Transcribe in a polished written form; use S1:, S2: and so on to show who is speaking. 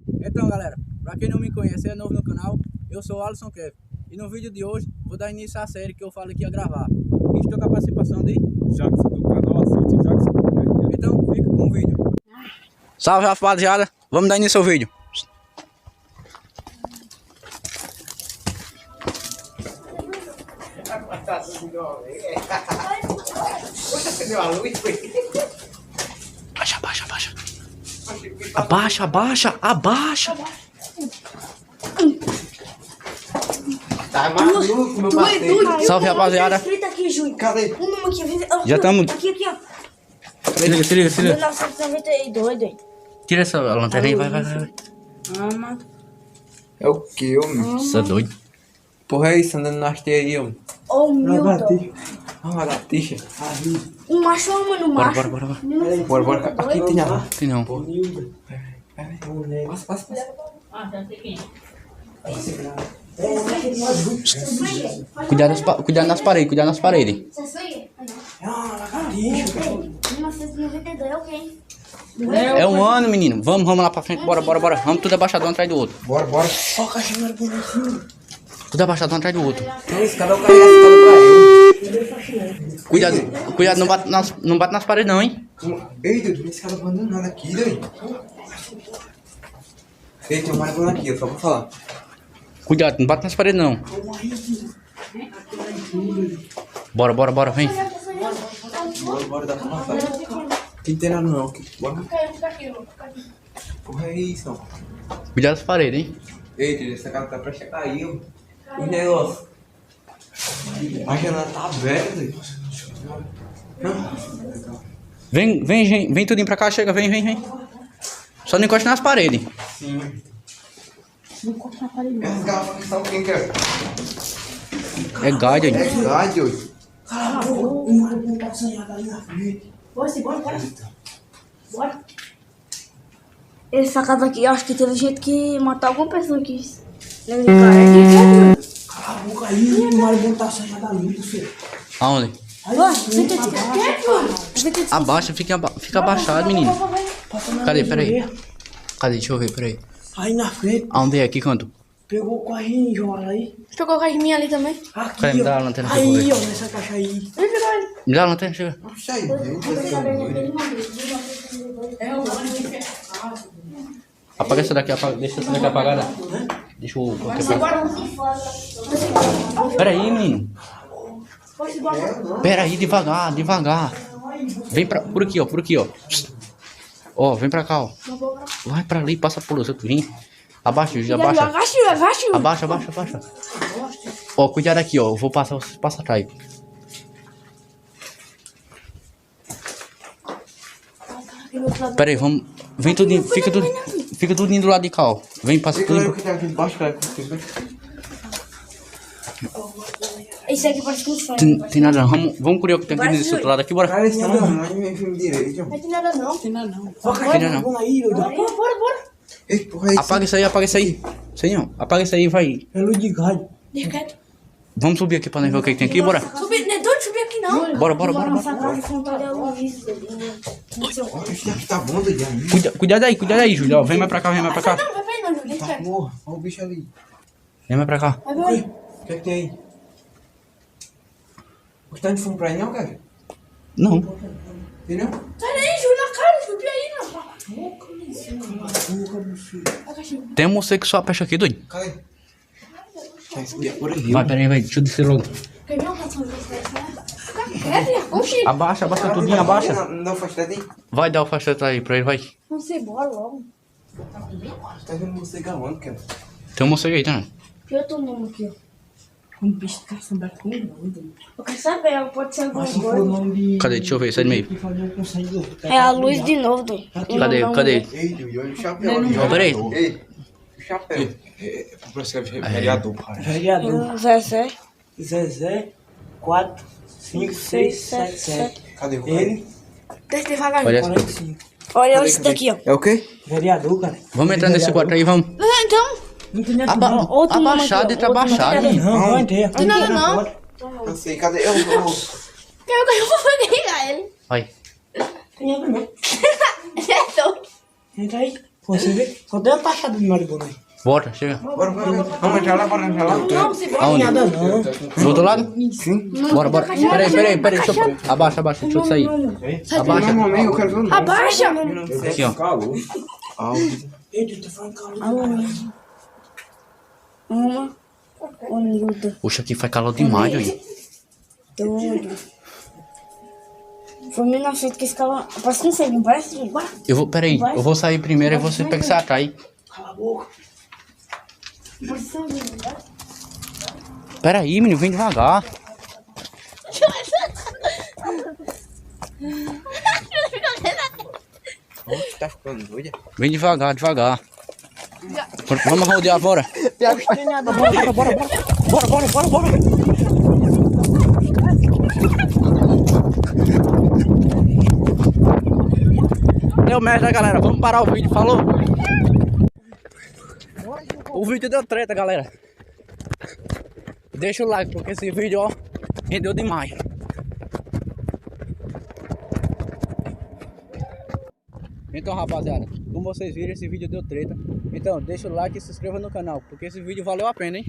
S1: Então galera, pra quem não me conhece, é novo no canal, eu sou o Alisson Kevin. E no vídeo de hoje, vou dar início à série que eu falei que ia gravar. E estou com a participação de
S2: Jackson do canal Aceite Jackson.
S1: Então fica com o vídeo. Salve rapaziada, vamos dar início ao vídeo. Abaixa.
S3: Tá maluco, meu parceiro.
S1: Salve rapaziada.
S3: Cadê?
S1: Já estamos.
S4: Aqui, ó.
S1: Se liga.
S4: 1992.
S1: Tira essa lanterna aí, vai.
S3: É o que, homem?
S1: Você é doido?
S3: Porra, é isso, andando nas teias aí, homem.
S4: Ô, Milton.
S3: Uma lagartixa.
S4: Um macho, mano, um macho.
S3: Bora. Aqui tem nada.
S1: Tem não.
S3: Passa.
S1: Cuidado nas paredes.
S4: Você aí?
S3: Ah, lagartixa.
S4: 1992 é o quê?
S1: É um ano, menino. Vamos lá pra frente. Bora. Vamos tudo abaixado um atrás do outro.
S3: Bora. Ó, o cachorro era bonitinho.
S1: Tudo abaixado um atrás do outro.
S3: Esse cadê o cara?
S1: Cuidado, não bate nas paredes não, hein?
S3: Ei, Deus, esse cara abandonado aqui, doido. Ei, tem um marabona aqui, eu só vou falar.
S1: Cuidado, não bate nas paredes não. Bora, vem.
S3: Bora, dá pra passar. Não tem nada não, aqui. Bora. Porra, é isso, ó.
S1: Cuidado das paredes, hein?
S3: Ei, Deus, essa casa tá prestes a cair, ó. O negócio. A janela tá aberta, doido.
S1: Vem tudinho pra cá, chega, vem. Só não encosta nas paredes.
S3: Sim. Essas garrafas aqui são quem que é?
S1: É gado, hein?
S3: É gado, doido.
S4: Bora. Essa casa aqui, eu acho que teve gente que matou alguma pessoa aqui.
S5: Cala a boca aí, o marido tá saindo ali, filho.
S1: Aonde? Abaixa, fica abaixado, menino. Cadê? Peraí. Deixa eu ver, peraí.
S5: Aí na frente,
S1: Aonde é? Que canto?
S5: pegou o carrinho e joga aí.
S4: Pegou o carro minha ali também.
S5: Aqui,
S1: Peraí, me
S5: ó.
S1: dá a lanterna pra eu
S5: Aí,
S1: ver.
S5: ó, nessa caixa aí.
S1: Me dá a lanterna, chega.
S3: Puxa aí, Deus, esse é doido.
S1: Apaga essa daqui, deixa essa daqui apagada. Deixa eu... Peraí, menino. Peraí, devagar. Vem por aqui, ó. Ó, vem pra cá, ó. Vai pra ali, passa por outro. Vem. Abaixa. Abaixa. Ó, cuidado aqui, ó. Eu vou passar, você passa atrás. Peraí, vamos. Vem tudinho, fica tudinho do lado de cá, ó. Vem, passa
S3: Tudo
S1: tudo.
S3: que tá aqui embaixo, cara.
S4: Esse aqui parece que não faz.
S1: Tem nada não. Vamos curiar o que tem aqui nesse outro lado aqui, bora.
S3: Cara, esse não é filme direito, ó.
S4: Não tem nada não.
S5: Tem nada não.
S1: Tem nada não.
S5: Vamos aí, doido.
S4: Bora.
S3: Ei, porra, é isso.
S1: Apaga isso aí. Senhor, apaga isso aí, vai.
S5: É luz de gado.
S4: Deixa quieto.
S1: Vamos subir aqui pra nós ver o que tem aqui, bora.
S4: Subir, não é doido subir aqui não.
S1: Bora.
S4: Nossa casa frontal é Luiz.
S3: Ó, esse daqui tá bom, doido. Aí.
S1: Cuidado aí, Júlio. Ó, vem mais pra cá.
S4: Não, vai pra aí não, Júlio. Deixa
S3: Tá,
S4: quieto.
S3: porra. Olha o bicho ali.
S1: Vem mais pra cá.
S4: Vai pra aí.
S3: O que é que tem aí? Gostou de fumo pra aí, não, cara?
S1: Não.
S3: Entendeu?
S4: Sai daí, Júlio, na cara. Subir aí, não.
S1: Tem um homossexual pecha aqui, doido.
S3: Cadê? Vai subir por aí.
S1: Vai, peraí, deixa eu descer logo.
S4: Quer ver uma canção dessa? Fica quieto, oxi.
S1: Abaixa tudinho, abaixa.
S3: Não dá o faixa aí?
S1: Vai dar o faixa aí pra ele, vai.
S4: Vamos embora logo.
S3: Tá vendo você galando, cara?
S1: Tem um morcego aí, tá?
S4: Que outro nome aqui, ó?
S5: Um bicho tá caçando com doido.
S4: Eu quero saber, pode ser alguma
S5: Mas se for o
S4: coisa.
S5: nome de...
S1: Cadê? Deixa eu ver, sai do meio.
S5: Que fazia com sangue.
S4: É a luz de novo, doido.
S1: Cadê?
S3: Ei, Deus, olha o chapéu ali.
S1: Não, peraí.
S3: Ei, o chapéu. Parece que é vereador, cara.
S5: Vereador.
S4: Zezé.
S5: 4, 5, 6, 7, 7.
S3: Cadê o cara?
S5: Ele,
S4: Desce devagar.
S1: Olha,
S5: 45.
S4: Olha esse daqui, ó.
S3: É o quê?
S5: Vereador, cara.
S1: vamos entrar nesse quarto aí, vamos.
S4: Então,
S5: Não tem nada não.
S4: outro nome
S1: Abaixado,
S4: aqui,
S1: entra
S4: ó. Outro
S1: abaixado.
S4: nome.
S5: Não, vai ter.
S4: Tem nada não.
S3: Não sei, cadê? Eu
S4: Eu vou pegar ele.
S1: Vai.
S5: Tem nada não.
S4: Ele é doido.
S5: Entra aí. Você vê? Só tem a taxada de maribondo aí.
S1: Bora, chega.
S3: Bora. Vamos entrar lá, bora entrar lá.
S1: Aonde?
S5: Nada não.
S1: Do outro lado?
S3: Sim.
S1: Bora, bora. Peraí. Deixa eu... Abaixa, deixa eu sair. Abaixa.
S3: Mamãe, eu quero ver o nome.
S4: Abaixa!
S1: Aqui, ó.
S3: Calor.
S5: Ei, tu tá falando calor.
S4: Uma. Olhuda.
S1: Poxa, aqui faz calor demais, aí.
S4: Doido. Foi 1900 que esse calor... Parece que não sei, não parece? Bora.
S1: Eu vou, peraí. Eu vou sair primeiro e você pega esse atrás.
S5: Cala a boca.
S1: Peraí, menino, vem devagar.
S3: Oxe, tá ficando doida.
S1: Vem devagar. Vamos rodear, bora. Bora. Deu merda, galera. Vamos parar o vídeo, falou? O vídeo deu treta, galera. Deixa o like, porque esse vídeo, ó, rendeu demais. Então, rapaziada, como vocês viram, esse vídeo deu treta. Então, deixa o like e se inscreva no canal, porque esse vídeo valeu a pena, hein?